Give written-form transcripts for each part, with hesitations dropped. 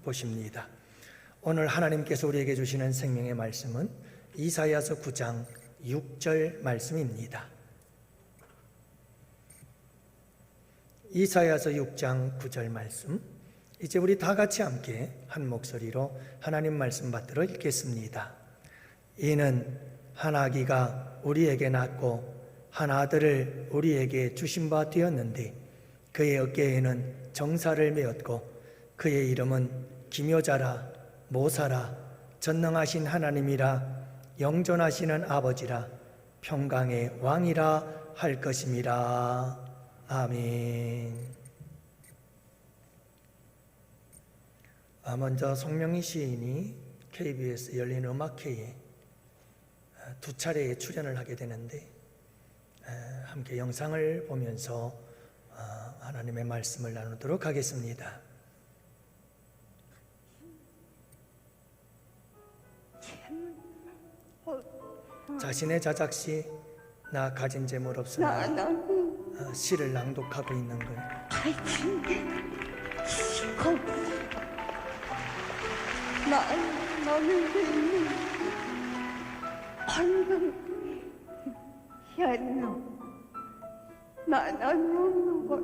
보십니다. 오늘 하나님께서 우리에게 주시는 생명의 말씀은 이사야서 9장 6절 말씀입니다. 이사야서 6장 9절 말씀, 이제 우리 다 같이 함께 한 목소리로 하나님 말씀 받들어 읽겠습니다. 이는 한 아기가 우리에게 낳고 한 아들을 우리에게 주신 바 되었는데 그의 어깨에는 정사를 메었고 그의 이름은 기묘자라 모사라 전능하신 하나님이라 영존하시는 아버지라 평강의 왕이라 할 것임이라. 아멘. 먼저 송명희 시인이 KBS 열린 음악회에 두 차례에 출연을 하게 되는데 함께 영상을 보면서 하나님의 말씀을 나누도록 하겠습니다. 자신의 자작시 나 가진 재물 없으나 시를 낭독하고 있는 걸 나는 방금 현노 나는 것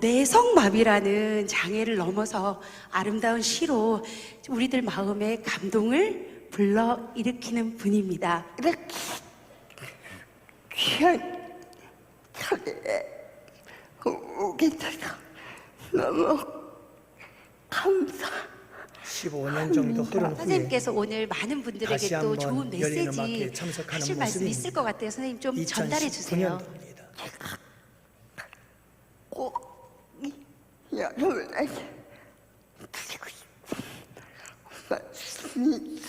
내성마비라는 장애를 넘어서 아름다운 시로 우리들 마음의 감동을 불러일으키는 분입니다. 이렇게 귀한 자리에 오게 돼서 너무 감사. 15년 정도 흐른 후에 선생님께서 오늘 많은 분들에게 다시 또 한번 좋은 열린 메시지 음악회에 참석하는 하실 말씀이 모습입니다. 있을 것 같아요. 선생님 좀 전달해 주세요. 2019년도입니다. 꼭 여러분에게 드리고 싶은 말씀이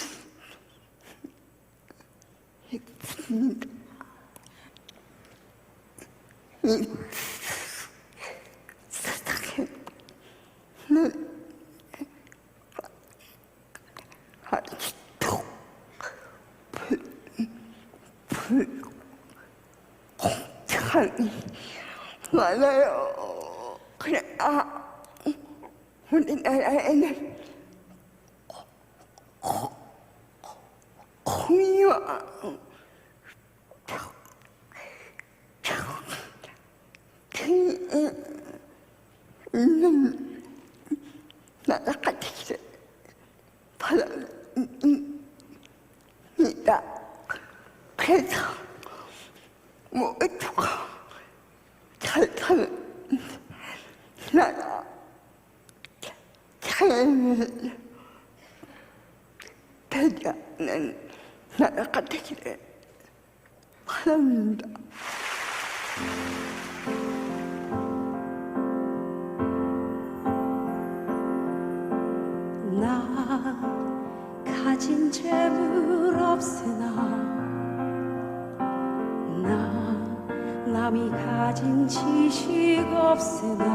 있습니다. 이 세상에는 아직도 불공평이 많아요. 그래, 우리나라에는 공의와 평등이 있는 나라 같기를 바랍니다. 그래서 모두가 잘 사는 나라, 자연을 배려하는 나라가 되기를 바랍니다. 나 가진 재물 없으나 나 남이 가진 지식 없으나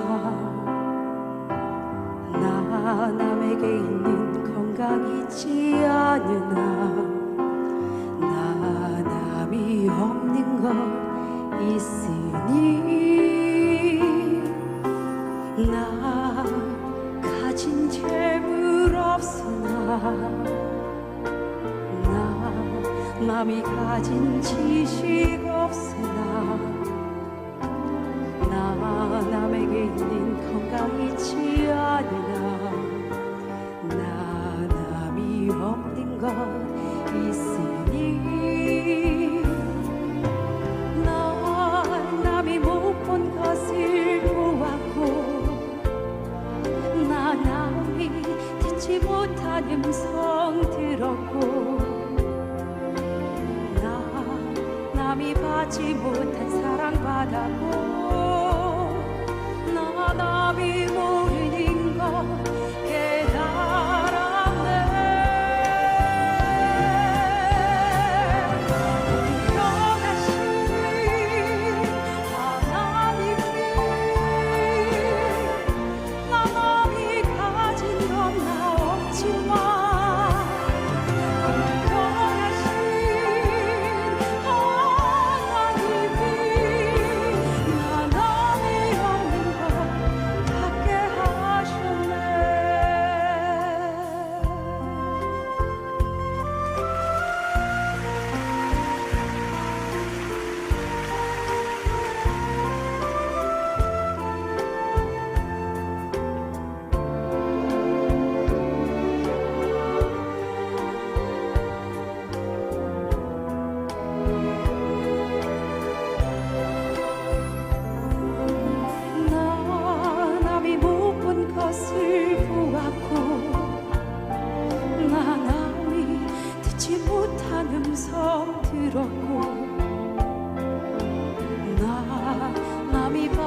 나 남에게 있는 건강 있지 않으나 나 남이 없는 것 있으니 나 가진 재물 없으나 나 남이 가진 지식 없으나 나 남에게 있는 건강 있지 않으나 나 남이 없는 것 있으니 나 남이 못 본 것을 보았고 나 남이 듣지 못한 음성 들었고 나 남이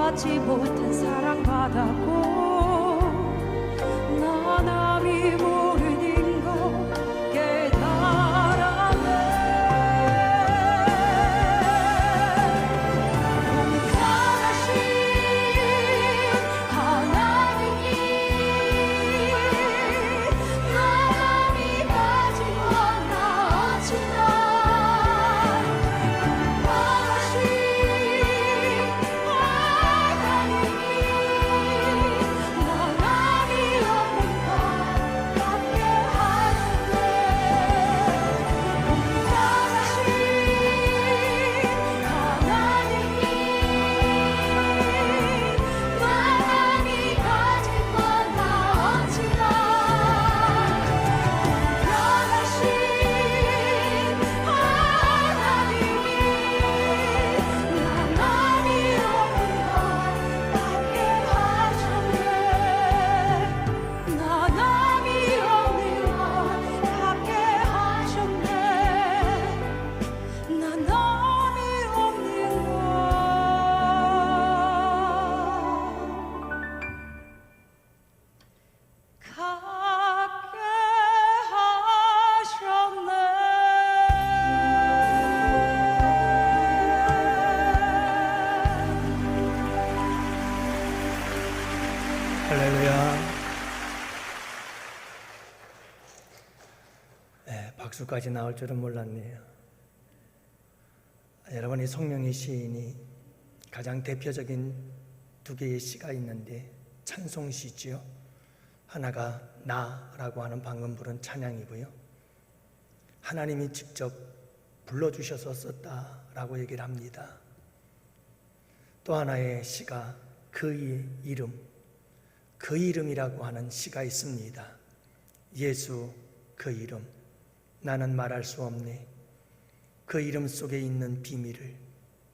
받지 못한 사랑받았고 나 남이 모르는 거 깨달았네. 공평하신 하나님이 나 남이 가진 건 나지만 공평하신 할렐루야. 네, 박수까지 나올 줄은 몰랐네요. 여러분, 이 송명희 시인이 가장 대표적인 두 개의 시가 있는데 찬송시지요. 하나가 나라고 하는 방금 부른 찬양이고요. 하나님이 직접 불러주셔서 썼다라고 얘기를 합니다. 또 하나의 시가 그의 이름, 그 이름이라고 하는 시가 있습니다. 예수 그 이름, 나는 말할 수 없네. 그 이름 속에 있는 비밀을,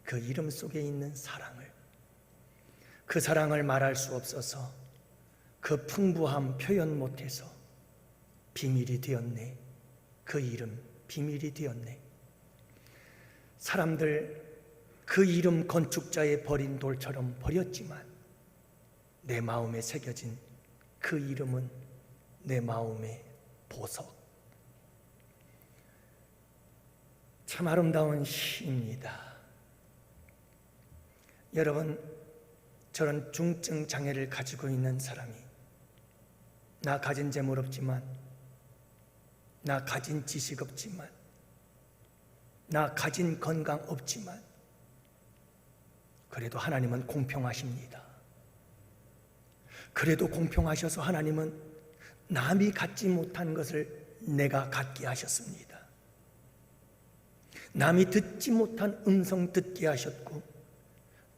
그 이름 속에 있는 사랑을, 그 사랑을 말할 수 없어서 그 풍부함 표현 못해서 비밀이 되었네. 그 이름 비밀이 되었네. 사람들 그 이름 건축자의 버린 돌처럼 버렸지만 내 마음에 새겨진 그 이름은 내 마음의 보석. 참 아름다운 시입니다. 여러분, 저런 중증 장애를 가지고 있는 사람이 나 가진 재물 없지만, 나 가진 지식 없지만, 나 가진 건강 없지만 그래도 하나님은 공평하십니다. 그래도 공평하셔서 하나님은 남이 갖지 못한 것을 내가 갖게 하셨습니다. 남이 듣지 못한 음성 듣게 하셨고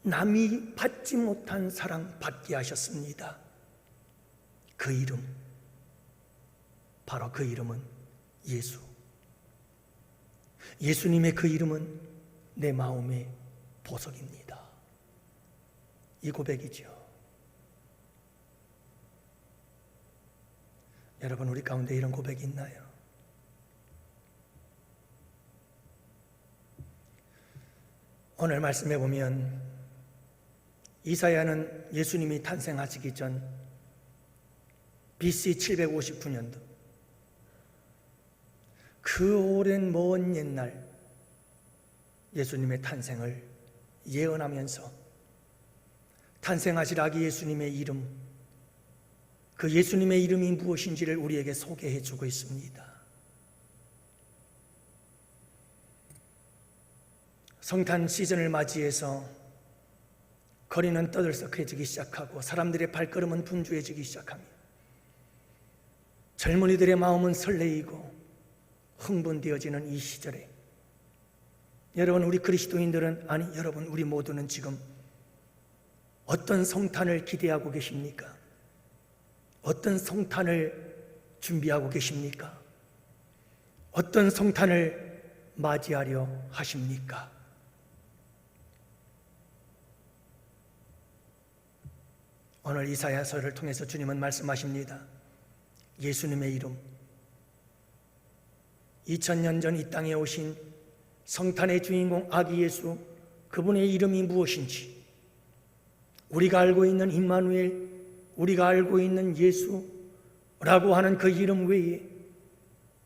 남이 받지 못한 사랑 받게 하셨습니다. 그 이름, 바로 그 이름은 예수. 예수님의 그 이름은 내 마음의 보석입니다. 이 고백이죠. 여러분, 우리 가운데 이런 고백이 있나요? 오늘 말씀해 보면 이사야는 예수님이 탄생하시기 전 BC 759년도 그 오랜 먼 옛날 예수님의 탄생을 예언하면서 탄생하실 아기 예수님의 이름, 그 예수님의 이름이 무엇인지를 우리에게 소개해 주고 있습니다. 성탄 시즌을 맞이해서 거리는 떠들썩해지기 시작하고 사람들의 발걸음은 분주해지기 시작합니다. 젊은이들의 마음은 설레이고 흥분되어지는 이 시절에 여러분, 우리 그리스도인들은, 아니 여러분, 우리 모두는 지금 어떤 성탄을 기대하고 계십니까? 어떤 성탄을 준비하고 계십니까? 어떤 성탄을 맞이하려 하십니까? 오늘 이사야서를 통해서 주님은 말씀하십니다. 예수님의 이름, 2000년 전 이 땅에 오신 성탄의 주인공 아기 예수, 그분의 이름이 무엇인지 우리가 알고 있는 임마누엘, 우리가 알고 있는 예수라고 하는 그 이름 외에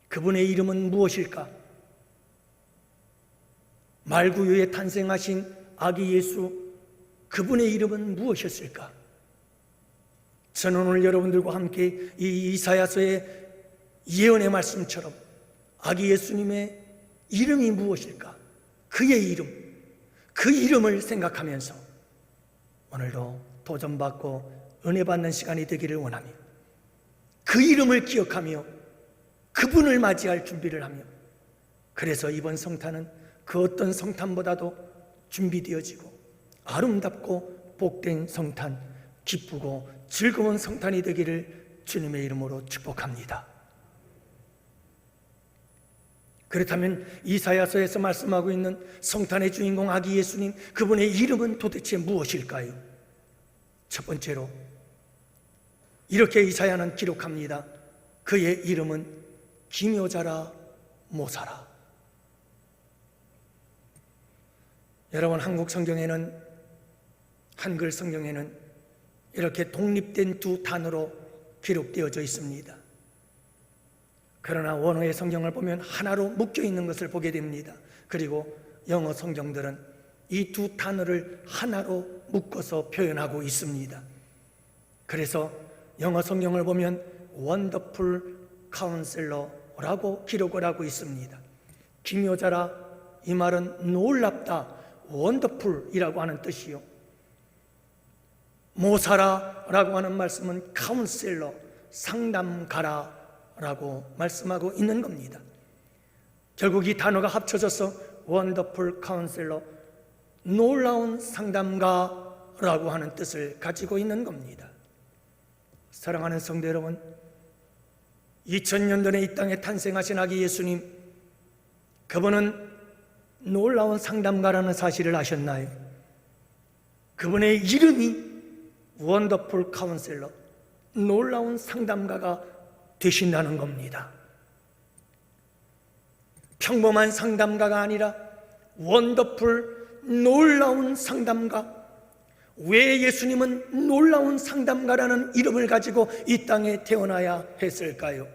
그분의 이름은 무엇일까? 말구유에 탄생하신 아기 예수, 그분의 이름은 무엇이었을까? 저는 오늘 여러분들과 함께 이 이사야서의 예언의 말씀처럼 아기 예수님의 이름이 무엇일까? 그의 이름, 그 이름을 생각하면서 오늘도 도전받고 은혜 받는 시간이 되기를 원하며 그 이름을 기억하며 그분을 맞이할 준비를 하며, 그래서 이번 성탄은 그 어떤 성탄보다도 준비되어지고 아름답고 복된 성탄, 기쁘고 즐거운 성탄이 되기를 주님의 이름으로 축복합니다. 그렇다면 이사야서에서 말씀하고 있는 성탄의 주인공 아기 예수님, 그분의 이름은 도대체 무엇일까요? 첫 번째로 이렇게 이사야는 기록합니다. 그의 이름은 기묘자라 모사라. 여러분, 한국 성경에는, 한글 성경에는 이렇게 독립된 두 단어로 기록되어져 있습니다. 그러나 원어의 성경을 보면 하나로 묶여 있는 것을 보게 됩니다. 그리고 영어 성경들은 이 두 단어를 하나로 묶어서 표현하고 있습니다. 그래서 영어 성경을 보면 Wonderful Counselor라고 기록을 하고 있습니다. 기묘자라, 이 말은 놀랍다, Wonderful이라고 하는 뜻이요, 모사라라고 하는 말씀은 카운셀러, 상담가라라고 말씀하고 있는 겁니다. 결국 이 단어가 합쳐져서 원더풀 카운셀러, 놀라운 상담가라고 하는 뜻을 가지고 있는 겁니다. 사랑하는 성도 여러분, 2000년 전에 이 땅에 탄생하신 아기 예수님, 그분은 놀라운 상담가라는 사실을 아셨나요? 그분의 이름이 원더풀 카운셀러, 놀라운 상담가가 되신다는 겁니다. 평범한 상담가가 아니라 원더풀, 놀라운 상담가. 왜 예수님은 놀라운 상담가라는 이름을 가지고 이 땅에 태어나야 했을까요?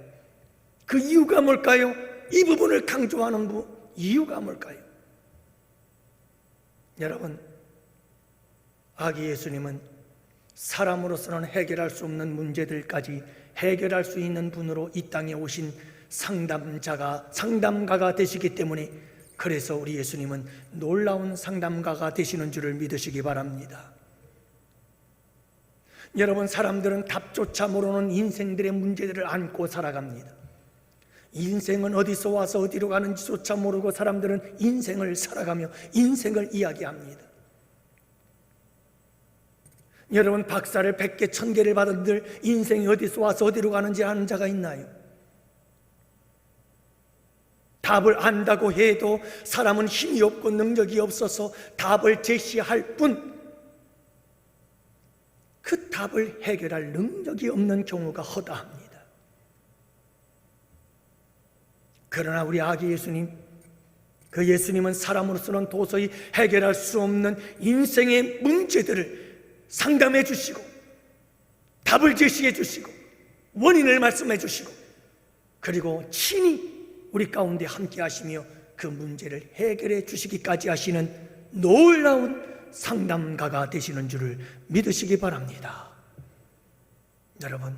그 이유가 뭘까요? 이 부분을 강조하는 이유가 뭘까요? 여러분, 아기 예수님은 사람으로서는 해결할 수 없는 문제들까지 해결할 수 있는 분으로 이 땅에 오신 상담가가 되시기 때문에, 그래서 우리 예수님은 놀라운 상담가가 되시는 줄을 믿으시기 바랍니다. 여러분, 사람들은 답조차 모르는 인생들의 문제들을 안고 살아갑니다. 인생은 어디서 와서 어디로 가는지조차 모르고 사람들은 인생을 살아가며 인생을 이야기합니다. 여러분, 박사를 100개, 1000개를 받은들 인생이 어디서 와서 어디로 가는지 아는 자가 있나요? 답을 안다고 해도 사람은 힘이 없고 능력이 없어서 답을 제시할 뿐, 그 답을 해결할 능력이 없는 경우가 허다합니다. 그러나 우리 아기 예수님, 그 예수님은 사람으로서는 도저히 해결할 수 없는 인생의 문제들을 상담해 주시고 답을 제시해 주시고 원인을 말씀해 주시고, 그리고 친히 우리 가운데 함께 하시며 그 문제를 해결해 주시기까지 하시는 놀라운 상담가가 되시는 줄을 믿으시기 바랍니다. 여러분,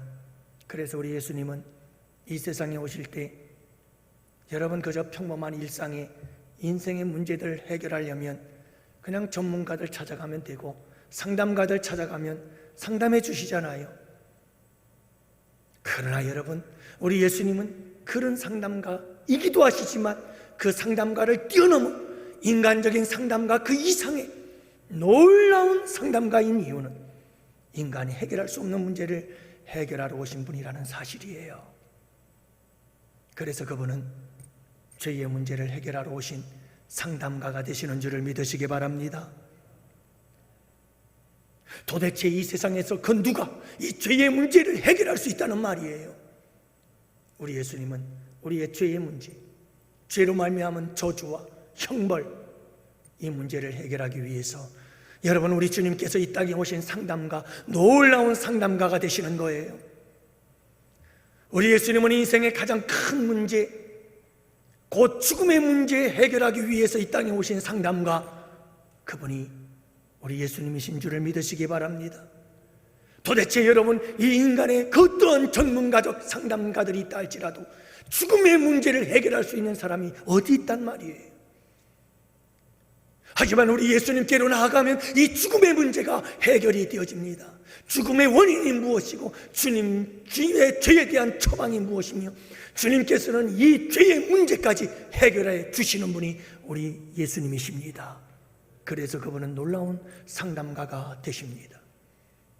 그래서 우리 예수님은 이 세상에 오실 때 여러분 그저 평범한 일상의 인생의 문제들을 해결하려면 그냥 전문가들 찾아가면 되고 상담가들 찾아가면 상담해 주시잖아요. 그러나 여러분, 우리 예수님은 그런 상담가이기도 하시지만 그 상담가를 뛰어넘어 인간적인 상담가 그 이상의 놀라운 상담가인 이유는 인간이 해결할 수 없는 문제를 해결하러 오신 분이라는 사실이에요. 그래서 그분은 죄의 문제를 해결하러 오신 상담가가 되시는 줄을 믿으시기 바랍니다. 도대체 이 세상에서 그 누가 이 죄의 문제를 해결할 수 있다는 말이에요? 우리 예수님은 우리의 죄의 문제, 죄로 말미암은 저주와 형벌, 이 문제를 해결하기 위해서 여러분, 우리 주님께서 이 땅에 오신 상담가, 놀라운 상담가가 되시는 거예요. 우리 예수님은 인생의 가장 큰 문제, 곧 죽음의 문제 해결하기 위해서 이 땅에 오신 상담가, 그분이 우리 예수님이신 줄을 믿으시기 바랍니다. 도대체 여러분, 이 인간의 그 어떠한 전문가적 상담가들이 있다 할지라도 죽음의 문제를 해결할 수 있는 사람이 어디 있단 말이에요. 하지만 우리 예수님께로 나아가면 이 죽음의 문제가 해결이 되어집니다. 죽음의 원인이 무엇이고 주님의 죄에 대한 처방이 무엇이며 주님께서는 이 죄의 문제까지 해결해 주시는 분이 우리 예수님이십니다. 그래서 그분은 놀라운 상담가가 되십니다.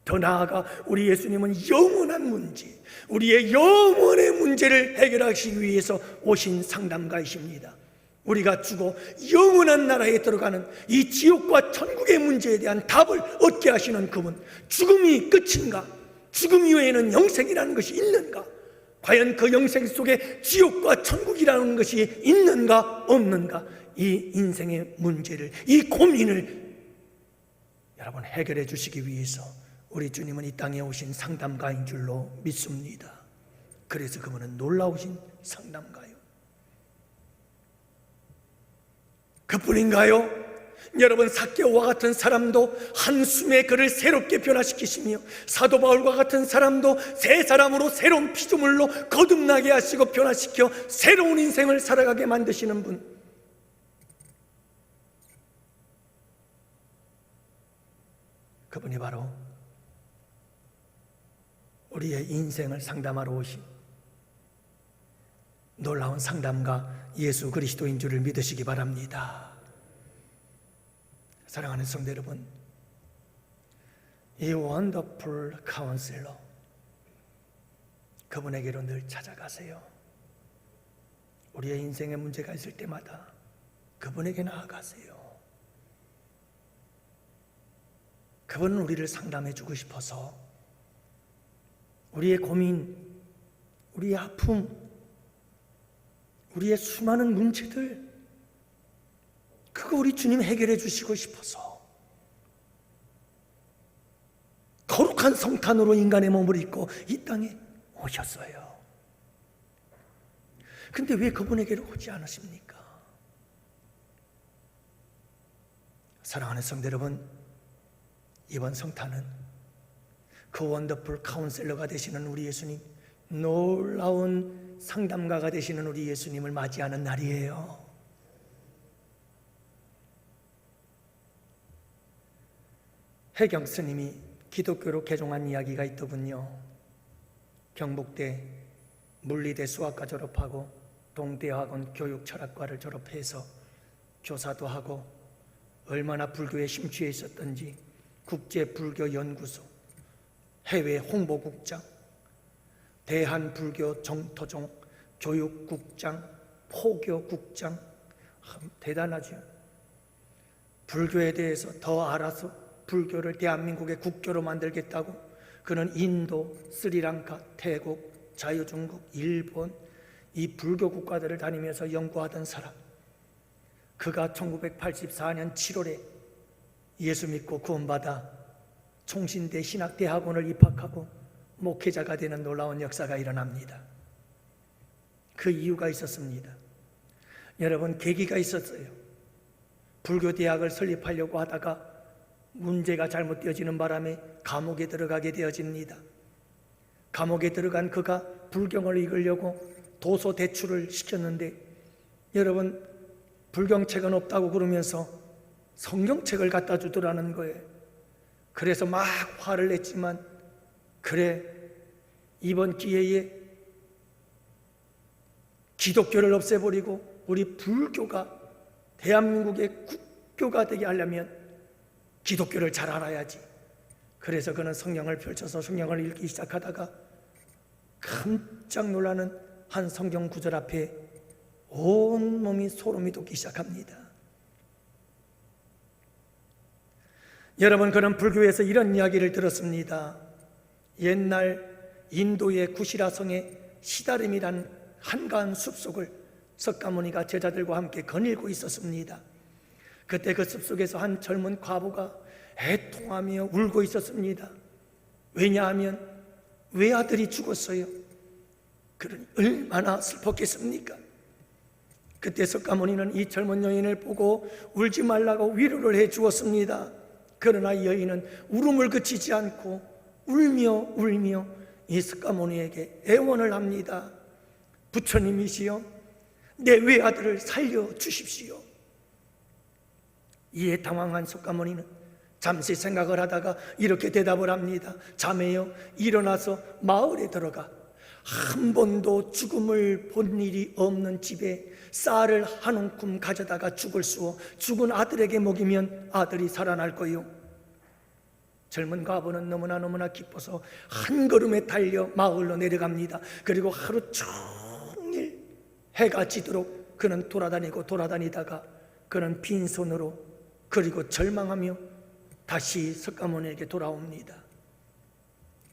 더 나아가 우리 예수님은 영원한 문제, 우리의 영원의 문제를 해결하시기 위해서 오신 상담가이십니다. 우리가 죽어 영원한 나라에 들어가는 이 지옥과 천국의 문제에 대한 답을 얻게 하시는 그분, 죽음이 끝인가? 죽음 이후에는 영생이라는 것이 있는가? 과연 그 영생 속에 지옥과 천국이라는 것이 있는가 없는가? 이 인생의 문제를, 이 고민을 여러분 해결해 주시기 위해서 우리 주님은 이 땅에 오신 상담가인 줄로 믿습니다. 그래서 그분은 놀라우신 상담가요. 그뿐인가요? 여러분, 삭개오와 같은 사람도 한숨에 그를 새롭게 변화시키시며 사도 바울과 같은 사람도 새 사람으로 새로운 피조물로 거듭나게 하시고 변화시켜 새로운 인생을 살아가게 만드시는 분, 그분이 바로 우리의 인생을 상담하러 오신 놀라운 상담가 예수 그리스도인 줄을 믿으시기 바랍니다. 사랑하는 성도 여러분, 이 원더풀 카운셀러, 그분에게로 늘 찾아가세요. 우리의 인생에 문제가 있을 때마다 그분에게 나아가세요. 그분은 우리를 상담해 주고 싶어서 우리의 고민, 우리의 아픔, 우리의 수많은 문제들, 그거 우리 주님 해결해 주시고 싶어서 거룩한 성탄으로 인간의 몸을 입고 이 땅에 오셨어요. 근데 왜 그분에게로 오지 않으십니까? 사랑하는 성도 여러분, 이번 성탄은 그 원더풀 카운셀러가 되시는 우리 예수님, 놀라운 상담가가 되시는 우리 예수님을 맞이하는 날이에요. 해경 스님이 기독교로 개종한 이야기가 있더군요. 경북대 물리대 수학과 졸업하고 동대학원 교육철학과를 졸업해서 교사도 하고 얼마나 불교에 심취해 있었던지 국제불교연구소, 해외 홍보국장, 대한불교 정토종 교육국장, 포교국장, 대단하죠. 불교에 대해서 더 알아서 불교를 대한민국의 국교로 만들겠다고 그는 인도, 스리랑카, 태국, 자유중국, 일본 이 불교 국가들을 다니면서 연구하던 사람. 그가 1984년 7월에 예수 믿고 구원받아 총신대 신학대학원을 입학하고 목회자가 되는 놀라운 역사가 일어납니다. 그 이유가 있었습니다. 여러분, 계기가 있었어요. 불교대학을 설립하려고 하다가 문제가 잘못되어지는 바람에 감옥에 들어가게 되어집니다. 감옥에 들어간 그가 불경을 읽으려고 도서 대출을 시켰는데, 여러분, 불경책은 없다고 그러면서 성경책을 갖다 주더라는 거예요. 그래서 막 화를 냈지만, 그래, 이번 기회에 기독교를 없애버리고 우리 불교가 대한민국의 국교가 되게 하려면 기독교를 잘 알아야지. 그래서 그는 성경을 펼쳐서 성경을 읽기 시작하다가 깜짝 놀라는 한 성경 구절 앞에 온몸이 소름이 돋기 시작합니다. 여러분, 그는 불교에서 이런 이야기를 들었습니다. 옛날 인도의 구시라성의 시다름이란 한가한 숲속을 석가모니가 제자들과 함께 거닐고 있었습니다. 그때 그 숲속에서 한 젊은 과부가 애통하며 울고 있었습니다. 왜냐하면 외아들이 죽었어요. 그러니 얼마나 슬펐겠습니까? 그때 석가모니는 이 젊은 여인을 보고 울지 말라고 위로를 해 주었습니다. 그러나 이 여인은 울음을 그치지 않고 울며 이 석가모니에게 애원을 합니다. 부처님이시여, 내 외아들을 살려주십시오. 이에 당황한 석가모니는 잠시 생각을 하다가 이렇게 대답을 합니다. 자매여, 일어나서 마을에 들어가 한 번도 죽음을 본 일이 없는 집에 쌀을 한 움큼 가져다가 죽을 쑤어 죽은 아들에게 먹이면 아들이 살아날 거요. 젊은 과부는 너무나 기뻐서 한 걸음에 달려 마을로 내려갑니다. 그리고 하루 종일 해가 지도록 그는 돌아다니다가 그는 빈손으로 그리고 절망하며 다시 석가모니에게 돌아옵니다.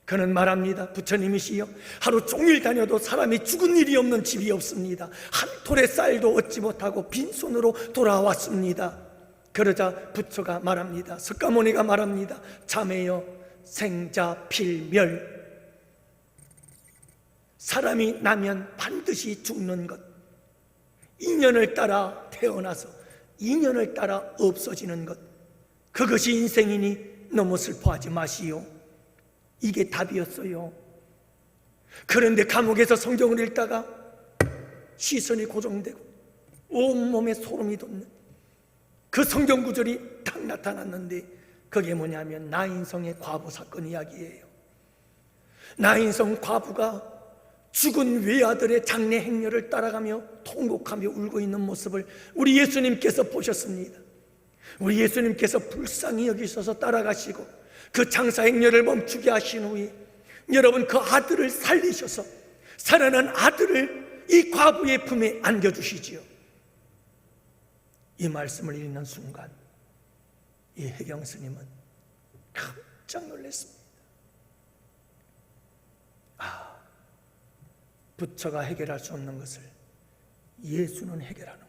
그는 말합니다. 부처님이시여, 하루 종일 다녀도 사람이 죽은 일이 없는 집이 없습니다. 한 톨의 쌀도 얻지 못하고 빈손으로 돌아왔습니다. 그러자 부처가 말합니다. 석가모니가 말합니다. 자매여, 생자필멸, 사람이 나면 반드시 죽는 것, 인연을 따라 태어나서 인연을 따라 없어지는 것, 그것이 인생이니 너무 슬퍼하지 마시오. 이게 답이었어요. 그런데 감옥에서 성경을 읽다가 시선이 고정되고 온몸에 소름이 돋는 그 성경 구절이 딱 나타났는데, 그게 뭐냐면 나인성의 과부 사건 이야기예요. 나인성 과부가 죽은 외아들의 장례 행렬을 따라가며 통곡하며 울고 있는 모습을 우리 예수님께서 보셨습니다. 우리 예수님께서 불쌍히 여기셔서 따라가시고 그 장사 행렬을 멈추게 하신 후에 여러분, 그 아들을 살리셔서 살아난 아들을 이 과부의 품에 안겨주시지요. 이 말씀을 읽는 순간 이 혜경 스님은 깜짝 놀랐습니다. 부처가 해결할 수 없는 것을 예수는 해결하는구나.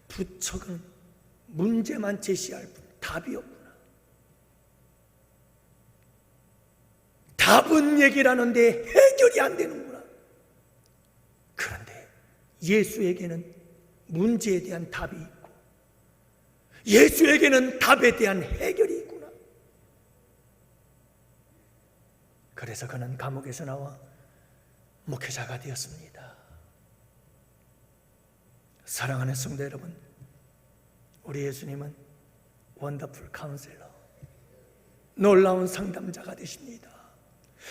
부처는 문제만 제시할 뿐 답이 없구나. 답은 얘기를 하는데 해결이 안 되는구나. 그런데 예수에게는 문제에 대한 답이 있고 예수에게는 답에 대한 해결이 있구나. 그래서 그는 감옥에서 나와 목회자가 되었습니다. 사랑하는 성도 여러분, 우리 예수님은 원더풀 카운셀러, 놀라운 상담자가 되십니다.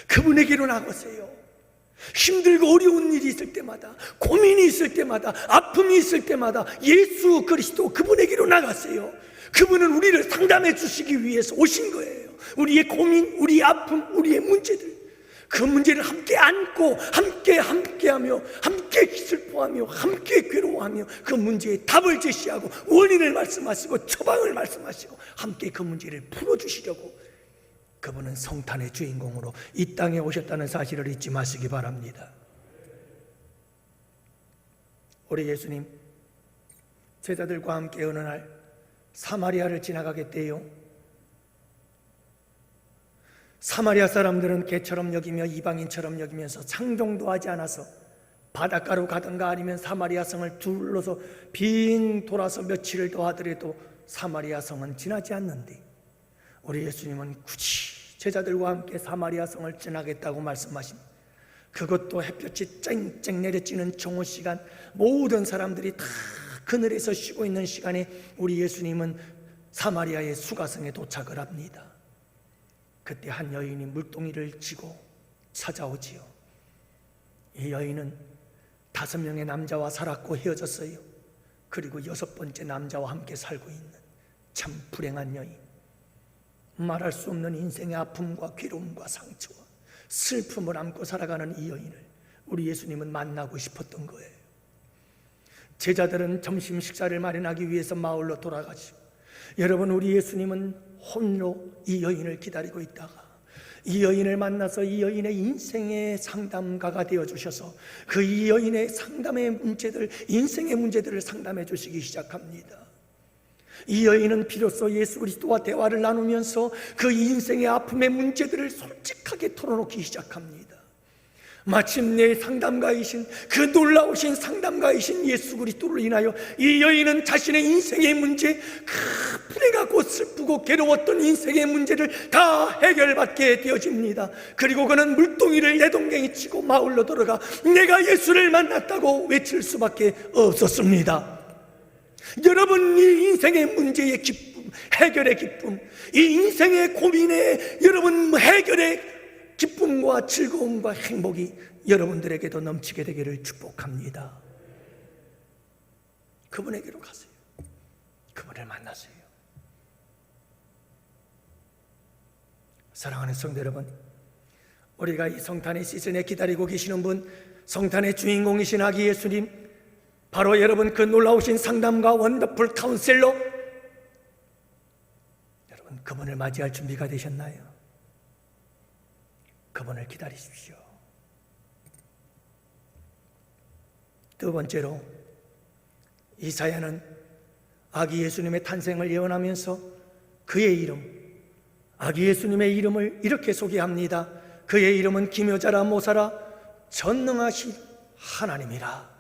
그분에게로 나가세요. 힘들고 어려운 일이 있을 때마다, 고민이 있을 때마다, 아픔이 있을 때마다 예수 그리스도 그분에게로 나가세요. 그분은 우리를 상담해 주시기 위해서 오신 거예요. 우리의 고민, 우리의 아픔, 우리의 문제들, 그 문제를 함께 안고 함께하며 함께 슬퍼하며 함께 괴로워하며 그 문제에 답을 제시하고 원인을 말씀하시고 처방을 말씀하시고 함께 그 문제를 풀어주시려고 그분은 성탄의 주인공으로 이 땅에 오셨다는 사실을 잊지 마시기 바랍니다. 우리 예수님 제자들과 함께 어느 날 사마리아를 지나가겠대요. 사마리아 사람들은 개처럼 여기며 이방인처럼 여기면서 상종도 하지 않아서 바닷가로 가든가 아니면 사마리아 성을 둘러서 빙 돌아서 며칠을 더 하더라도 사마리아 성은 지나지 않는데, 우리 예수님은 굳이 제자들과 함께 사마리아 성을 지나겠다고 말씀하십니다. 그것도 햇볕이 쨍쨍 내려지는 정오 시간, 모든 사람들이 다 그늘에서 쉬고 있는 시간에 우리 예수님은 사마리아의 수가성에 도착을 합니다. 그때 한 여인이 물동이를 쥐고 찾아오지요. 이 여인은 5명의 남자와 살았고 헤어졌어요. 그리고 6번째 남자와 함께 살고 있는 참 불행한 여인, 말할 수 없는 인생의 아픔과 괴로움과 상처와 슬픔을 안고 살아가는 이 여인을 우리 예수님은 만나고 싶었던 거예요. 제자들은 점심 식사를 마련하기 위해서 마을로 돌아가시고, 여러분, 우리 예수님은 홀로 이 여인을 기다리고 있다가 이 여인을 만나서 이 여인의 인생의 상담가가 되어주셔서 그 이 여인의 상담의 문제들, 인생의 문제들을 상담해 주시기 시작합니다. 이 여인은 비로소 예수 그리스도와 대화를 나누면서 그 인생의 아픔의 문제들을 솔직하게 털어놓기 시작합니다. 마침내 상담가이신, 그 놀라우신 상담가이신 예수 그리스도로 인하여 이 여인은 자신의 인생의 문제, 그 불행하고 슬프고 괴로웠던 인생의 문제를 다 해결받게 되어집니다. 그리고 그는 물동이를 내동댕이 치고 마을로 들어가 내가 예수를 만났다고 외칠 수밖에 없었습니다. 여러분, 이 인생의 문제의 기쁨, 해결의 기쁨, 이 인생의 고민의 여러분 해결의 기쁨과 즐거움과 행복이 여러분들에게도 넘치게 되기를 축복합니다. 그분에게로 가세요. 그분을 만나세요. 사랑하는 성도 여러분, 우리가 이 성탄의 시즌에 기다리고 계시는 분, 성탄의 주인공이신 아기 예수님, 바로 여러분 그 놀라우신 상담가 원더풀 카운셀러, 여러분 그분을 맞이할 준비가 되셨나요? 그분을 기다리십시오. 두 번째로, 이사야는 아기 예수님의 탄생을 예언하면서 그의 이름, 아기 예수님의 이름을 이렇게 소개합니다. 그의 이름은 기묘자라 모사라 전능하신 하나님이라.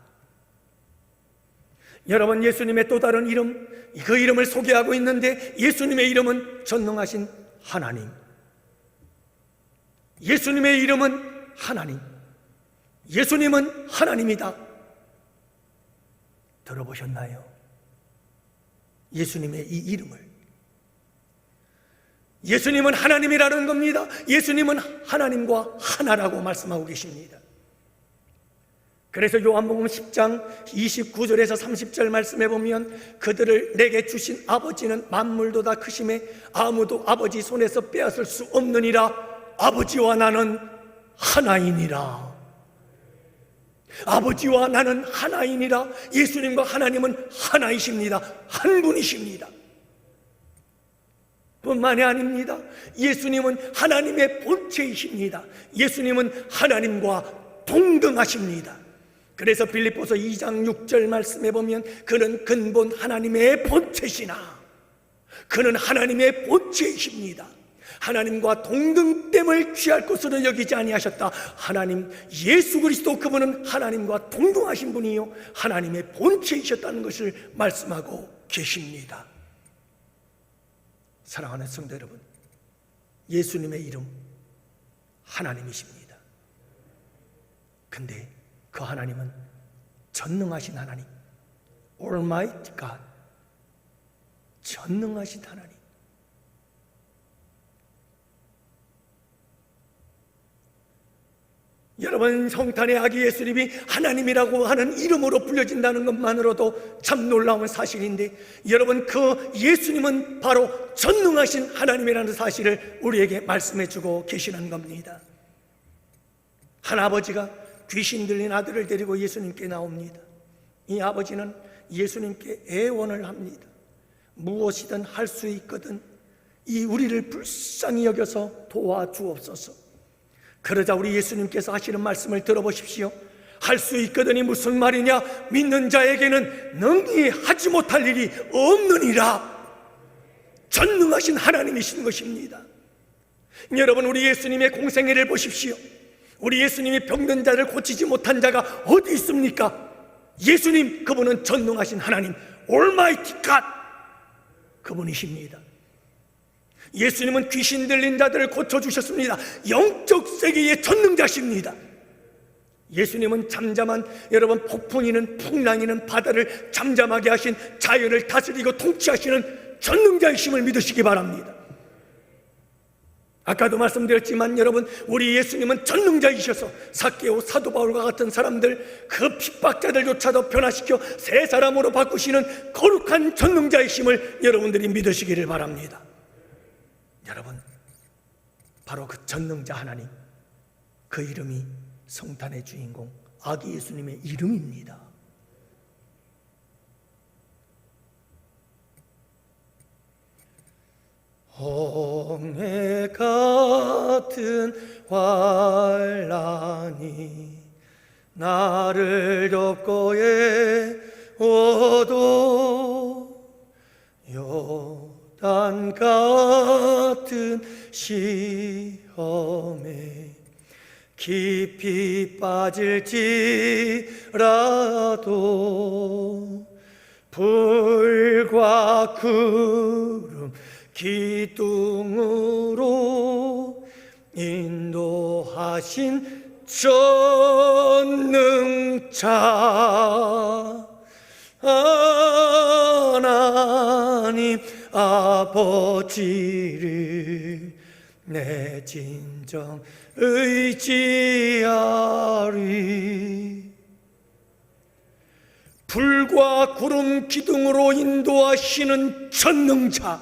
여러분, 예수님의 또 다른 이름, 그 이름을 소개하고 있는데 예수님의 이름은 전능하신 하나님, 예수님의 이름은 하나님, 예수님은 하나님이다. 들어보셨나요? 예수님의 이 이름을, 예수님은 하나님이라는 겁니다. 예수님은 하나님과 하나라고 말씀하고 계십니다. 그래서 요한복음 10장 29절에서 30절 말씀해 보면 그들을 내게 주신 아버지는 만물보다 크심에 아무도 아버지 손에서 빼앗을 수 없느니라. 아버지와 나는 하나이니라. 아버지와 나는 하나이니라. 예수님과 하나님은 하나이십니다. 한 분이십니다. 뿐만이 아닙니다. 예수님은 하나님의 본체이십니다. 예수님은 하나님과 동등하십니다. 그래서 빌립보서 2장 6절 말씀해 보면 그는 근본 하나님의 본체시나, 그는 하나님의 본체이십니다. 하나님과 동등됨을 취할 것으로 여기지 아니하셨다. 하나님 예수 그리스도, 그분은 하나님과 동등하신 분이요 하나님의 본체이셨다는 것을 말씀하고 계십니다. 사랑하는 성도 여러분, 예수님의 이름 하나님이십니다. 근데 그 하나님은 전능하신 하나님, Almighty God, 전능하신 하나님. 여러분, 성탄의 아기 예수님이 하나님이라고 하는 이름으로 불려진다는 것만으로도 참 놀라운 사실인데, 여러분 그 예수님은 바로 전능하신 하나님이라는 사실을 우리에게 말씀해 주고 계시는 겁니다. 한 아버지가 귀신 들린 아들을 데리고 예수님께 나옵니다. 이 아버지는 예수님께 애원을 합니다. 무엇이든 할 수 있거든 이 우리를 불쌍히 여겨서 도와주옵소서. 그러자 우리 예수님께서 하시는 말씀을 들어보십시오. 할 수 있거든이 무슨 말이냐? 믿는 자에게는 능히 하지 못할 일이 없느니라. 전능하신 하나님이신 것입니다. 여러분, 우리 예수님의 공생애를 보십시오. 우리 예수님이 병든 자를 고치지 못한 자가 어디 있습니까? 예수님, 그분은 전능하신 하나님, Almighty God, 그분이십니다. 예수님은 귀신 들린 자들을 고쳐주셨습니다. 영적 세계의 전능자십니다. 예수님은 잠잠한, 여러분 폭풍이는 풍랑이는 바다를 잠잠하게 하신, 자연을 다스리고 통치하시는 전능자이심을 믿으시기 바랍니다. 아까도 말씀드렸지만 여러분, 우리 예수님은 전능자이셔서 삭개오, 사도 바울과 같은 사람들, 그 핍박자들조차도 변화시켜 새 사람으로 바꾸시는 거룩한 전능자이심을 여러분들이 믿으시기를 바랍니다. 여러분, 바로 그 전능자 하나님, 그 이름이 성탄의 주인공 아기 예수님의 이름입니다. 홍해 같은 환란이 나를 덮고 해오도 산 같은 시험에 깊이 빠질지라도 불과 구름 기둥으로 인도하신 전능자 하나님 아버지를 내 진정 의지하리. 불과 구름 기둥으로 인도하시는 전능자,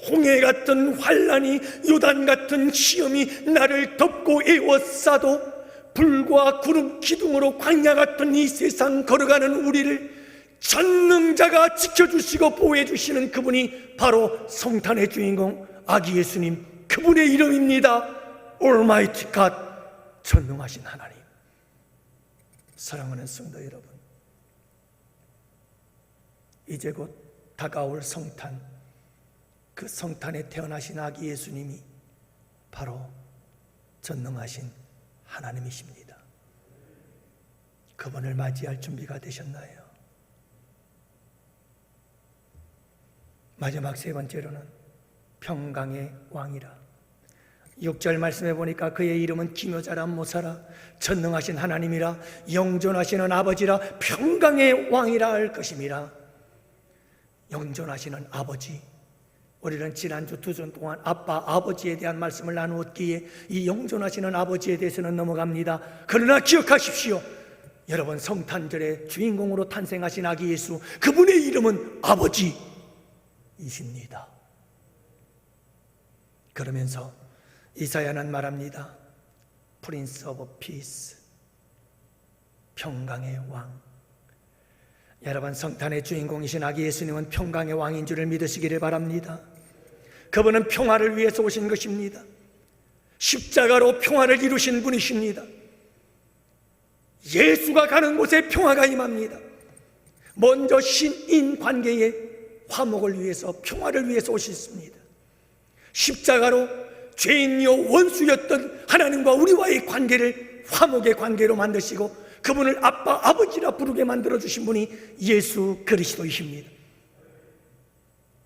홍해 같은 환란이, 요단 같은 시험이 나를 덮고 에워싸도 불과 구름 기둥으로 광야 같은 이 세상 걸어가는 우리를 전능자가 지켜주시고 보호해주시는 그분이 바로 성탄의 주인공 아기 예수님, 그분의 이름입니다. Almighty God, 전능하신 하나님. 사랑하는 성도 여러분, 이제 곧 다가올 성탄, 그 성탄에 태어나신 아기 예수님이 바로 전능하신 하나님이십니다. 그분을 맞이할 준비가 되셨나요? 마지막 세 번째로는 평강의 왕이라. 6절 말씀해 보니까 그의 이름은 기묘자라, 모사라, 전능하신 하나님이라, 영존하시는 아버지라, 평강의 왕이라 할 것임이라. 영존하시는 아버지, 우리는 지난주 2주 동안 아빠, 아버지에 대한 말씀을 나누었기에 이 영존하시는 아버지에 대해서는 넘어갑니다. 그러나 기억하십시오, 여러분, 성탄절의 주인공으로 탄생하신 아기 예수, 그분의 이름은 아버지이십니다. 그러면서 이사야는 말합니다. Prince of Peace, 평강의 왕. 여러분, 성탄의 주인공이신 아기 예수님은 평강의 왕인 줄을 믿으시기를 바랍니다. 그분은 평화를 위해서 오신 것입니다. 십자가로 평화를 이루신 분이십니다. 예수가 가는 곳에 평화가 임합니다. 먼저 신인 관계의 화목을 위해서, 평화를 위해서 오셨습니다. 십자가로 죄인이요 원수였던 하나님과 우리와의 관계를 화목의 관계로 만드시고 그분을 아빠, 아버지라 부르게 만들어주신 분이 예수 그리스도이십니다.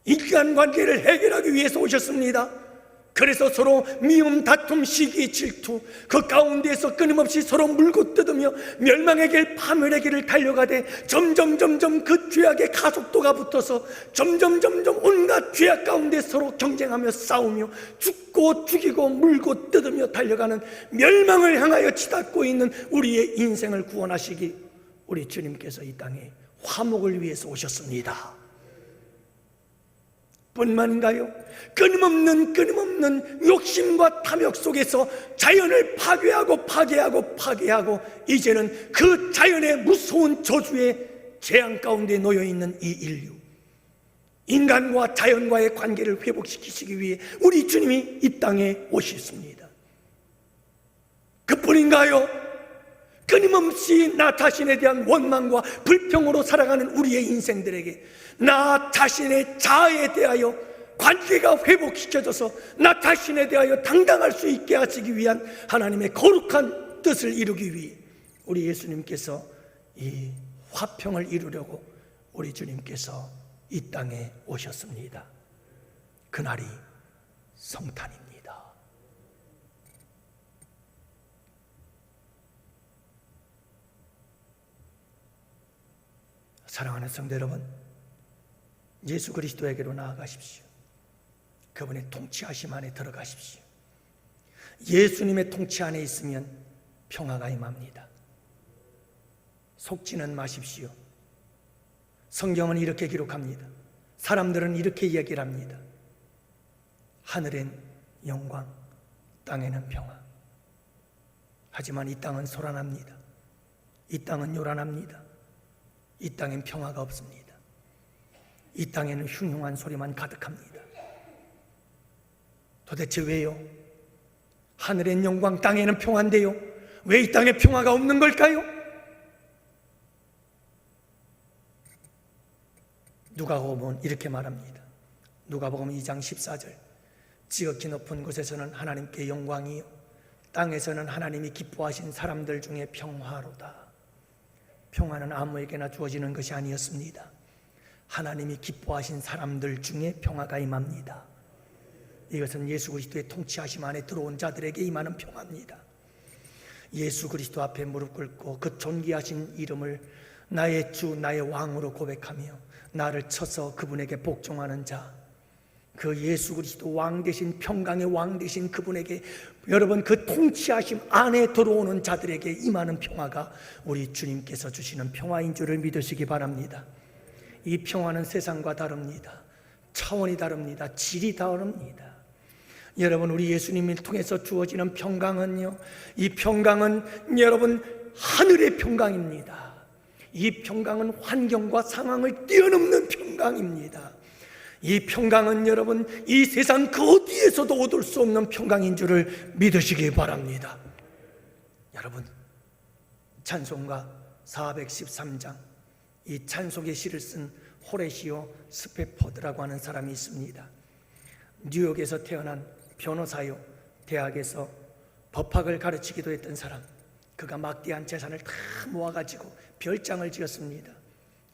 인간 관계를 해결하기 위해서 오셨습니다. 그래서 서로 미움, 다툼, 시기, 질투, 그 가운데에서 끊임없이 서로 물고 뜯으며 멸망의 길, 파멸의 길을 달려가되 점점 그 죄악의 가속도가 붙어서 점점 온갖 죄악 가운데 서로 경쟁하며 싸우며 죽고 죽이고 물고 뜯으며 달려가는 멸망을 향하여 치닫고 있는 우리의 인생을 구원하시기 우리 주님께서 이 땅에 화목을 위해서 오셨습니다. 뿐만인가요? 끊임없는 욕심과 탐욕 속에서 자연을 파괴하고 이제는 그 자연의 무서운 저주의 재앙 가운데 놓여있는 이 인류, 인간과 자연과의 관계를 회복시키시기 위해 우리 주님이 이 땅에 오셨습니다. 그뿐인가요? 끊임없이 나 자신에 대한 원망과 불평으로 살아가는 우리의 인생들에게 나 자신의 자아에 대하여 관계가 회복시켜져서 나 자신에 대하여 당당할 수 있게 하시기 위한 하나님의 거룩한 뜻을 이루기 위해 우리 예수님께서 이 화평을 이루려고 우리 주님께서 이 땅에 오셨습니다. 그날이 성탄입니다. 사랑하는 성도 여러분, 예수 그리스도에게로 나아가십시오. 그분의 통치하심 안에 들어가십시오. 예수님의 통치 안에 있으면 평화가 임합니다. 속지는 마십시오. 성경은 이렇게 기록합니다. 사람들은 이렇게 이야기를 합니다. 하늘엔 영광, 땅에는 평화. 하지만 이 땅은 소란합니다. 이 땅은 요란합니다. 이 땅엔 평화가 없습니다. 이 땅에는 흉흉한 소리만 가득합니다. 도대체 왜요? 하늘엔 영광, 땅에는 평화인데요, 왜 이 땅에 평화가 없는 걸까요? 누가복음은 이렇게 말합니다. 누가복음 2장 14절 지극히 높은 곳에서는 하나님께 영광이요 땅에서는 하나님이 기뻐하신 사람들 중에 평화로다. 평화는 아무에게나 주어지는 것이 아니었습니다. 하나님이 기뻐하신 사람들 중에 평화가 임합니다. 이것은 예수 그리스도의 통치하심 안에 들어온 자들에게 임하는 평화입니다. 예수 그리스도 앞에 무릎 꿇고 그 존귀하신 이름을 나의 주 나의 왕으로 고백하며 나를 쳐서 그분에게 복종하는 자, 그 예수 그리스도 왕 되신 평강의 왕 되신 그분에게 여러분 그 통치하심 안에 들어오는 자들에게 임하는 평화가 우리 주님께서 주시는 평화인 줄을 믿으시기 바랍니다. 이 평화는 세상과 다릅니다. 차원이 다릅니다. 질이 다릅니다. 여러분 우리 예수님을 통해서 주어지는 평강은요, 이 평강은 여러분 하늘의 평강입니다. 이 평강은 환경과 상황을 뛰어넘는 평강입니다. 이 평강은 여러분 이 세상 그 어디에서도 얻을 수 없는 평강인 줄을 믿으시기 바랍니다. 여러분 찬송가 413장 이 찬송의 시를 쓴 호레시오 스페포드라고 하는 사람이 있습니다. 뉴욕에서 태어난 변호사요, 대학에서 법학을 가르치기도 했던 사람. 그가 막대한 재산을 다 모아가지고 별장을 지었습니다.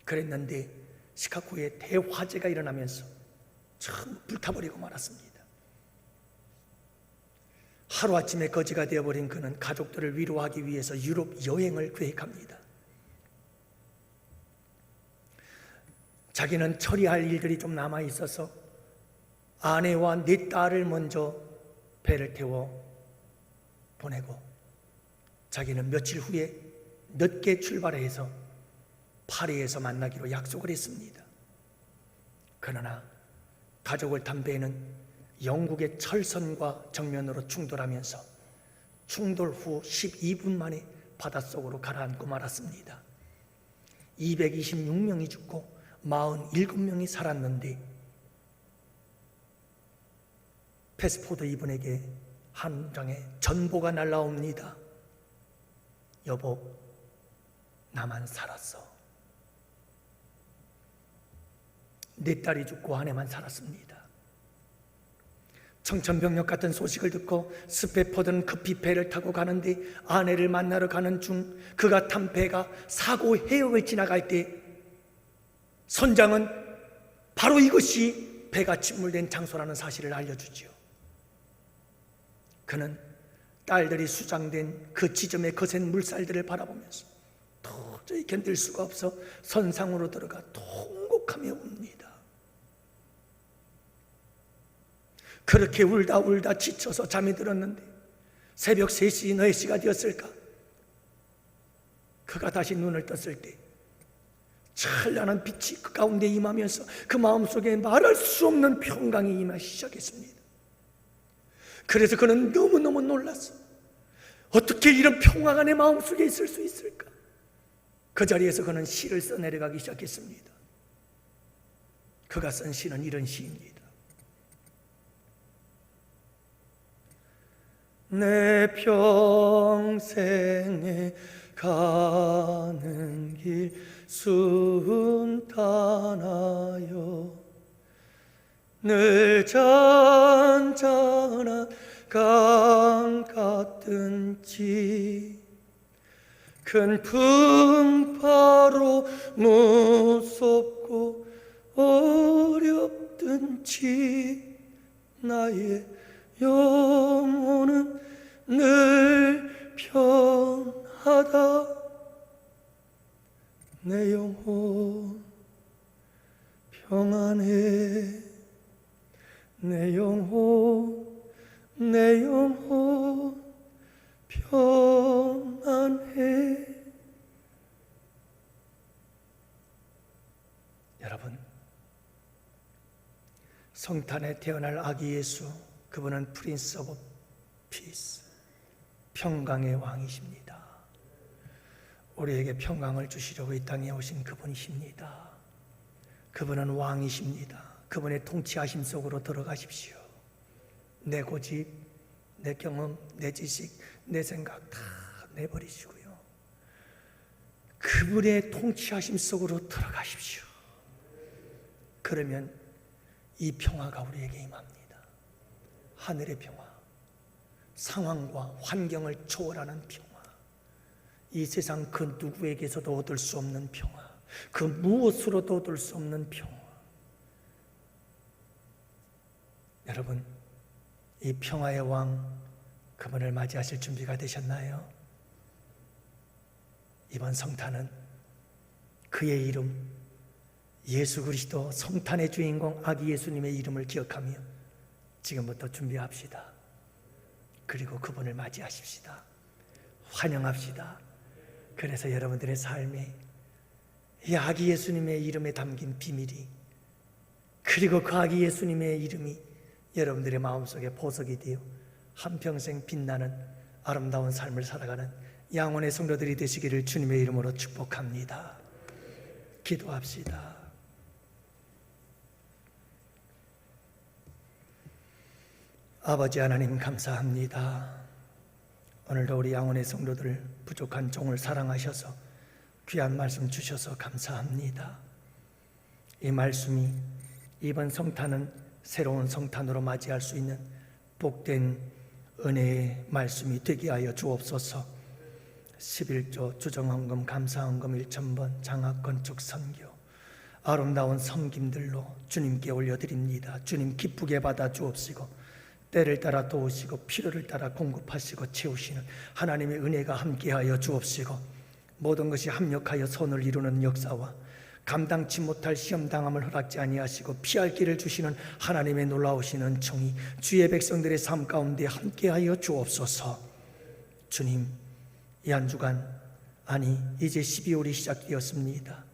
그랬는데 시카고에 대화재가 일어나면서 전부 불타버리고 말았습니다. 하루아침에 거지가 되어버린 그는 가족들을 위로하기 위해서 유럽 여행을 계획합니다. 자기는 처리할 일들이 좀 남아있어서 아내와 네 딸을 먼저 배를 태워 보내고 자기는 며칠 후에 늦게 출발해서 파리에서 만나기로 약속을 했습니다. 그러나 가족을 담배는 영국의 철선과 정면으로 충돌하면서 충돌 후 12분 만에 바닷속으로 가라앉고 말았습니다. 226명이 죽고 47명이 살았는데 패스포드 이분에게 한 장의 전보가 날라옵니다. 여보, 나만 살았어. 내 딸이 죽고 아내만 살았습니다. 청천벽력 같은 소식을 듣고 스페포드는 급히 배를 타고 가는데 아내를 만나러 가는 중 그가 탄 배가 사고 해역을 지나갈 때 선장은 바로 이것이 배가 침몰된 장소라는 사실을 알려주지요. 그는 딸들이 수장된 그 지점의 거센 물살들을 바라보면서 도저히 견딜 수가 없어 선상으로 들어가 통곡하며 웁니다. 그렇게 울다 지쳐서 잠이 들었는데 새벽 3시, 4시가 되었을까? 그가 다시 눈을 떴을 때 찬란한 빛이 그 가운데 임하면서 그 마음속에 말할 수 없는 평강이 임하기 시작했습니다. 그래서 그는 너무너무 놀랐어. 어떻게 이런 평화가 내 마음속에 있을 수 있을까? 그 자리에서 그는 시를 써내려가기 시작했습니다. 그가 쓴 시는 이런 시입니다. 내 평생에 가는 길 순탄하여 늘 잔잔한 강 같든지 큰 풍파로 무섭고 어렵든지 나의 영혼은 늘 평하다. 내 영혼 평안해. 내 영혼 평안해. 여러분, 성탄에 태어날 아기 예수, 그분은 프린스 오브 피스, 평강의 왕이십니다. 우리에게 평강을 주시려고 이 땅에 오신 그분이십니다. 그분은 왕이십니다. 그분의 통치하심 속으로 들어가십시오. 내 고집, 내 경험, 내 지식, 내 생각 다 내버리시고요. 그분의 통치하심 속으로 들어가십시오. 그러면 이 평화가 우리에게 임합니다. 하늘의 평화, 상황과 환경을 초월하는 평화, 이 세상 그 누구에게서도 얻을 수 없는 평화, 그 무엇으로도 얻을 수 없는 평화. 여러분, 이 평화의 왕 그분을 맞이하실 준비가 되셨나요? 이번 성탄은 그의 이름 예수 그리스도 성탄의 주인공 아기 예수님의 이름을 기억하며 지금부터 준비합시다. 그리고 그분을 맞이하십시다. 환영합시다. 그래서 여러분들의 삶에 이 아기 예수님의 이름에 담긴 비밀이, 그리고 그 아기 예수님의 이름이 여러분들의 마음속에 보석이 되어 한평생 빛나는 아름다운 삶을 살아가는 양원의 성도들이 되시기를 주님의 이름으로 축복합니다. 기도합시다. 아버지 하나님, 감사합니다. 오늘도 우리 양원의 성도들 부족한 종을 사랑하셔서 귀한 말씀 주셔서 감사합니다. 이 말씀이 이번 성탄은 새로운 성탄으로 맞이할 수 있는 복된 은혜의 말씀이 되게 하여 주옵소서. 11조 주정헌금 감사헌금 1,000번 장학건축 선교 아름다운 섬김들로 주님께 올려드립니다. 주님 기쁘게 받아 주옵시고 때를 따라 도우시고 필요를 따라 공급하시고 채우시는 하나님의 은혜가 함께하여 주옵시고 모든 것이 합력하여 선을 이루는 역사와 감당치 못할 시험당함을 허락지 아니하시고 피할 길을 주시는 하나님의 놀라우신 은총이 주의 백성들의 삶 가운데 함께하여 주옵소서. 주님, 이 한 주간, 아니 이제 12월이 시작되었습니다.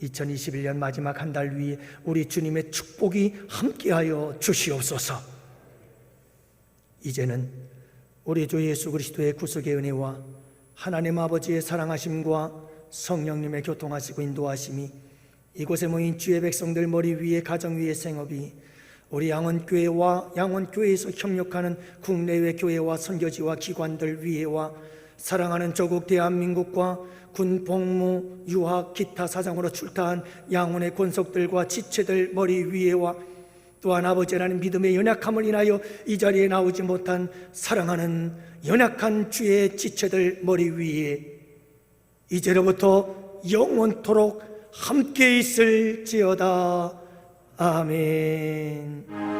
2021년 마지막 한 달 위에 우리 주님의 축복이 함께하여 주시옵소서. 이제는 우리 주 예수 그리스도의 구속의 은혜와 하나님 아버지의 사랑하심과 성령님의 교통하시고 인도하심이 이곳에 모인 주의 백성들 머리 위에 가정 위에 생업이 우리 양원교회와 양원교회에서 협력하는 국내외 교회와 선교지와 기관들 위에와 사랑하는 조국 대한민국과 군 복무 유학 기타 사정으로 출타한 양원의 권속들과 지체들 머리 위에와 또한 아버지 하나님 믿음의 연약함을 인하여 이 자리에 나오지 못한 사랑하는 연약한 주의 지체들 머리 위에 이제로부터 영원토록 함께 있을지어다. 아멘.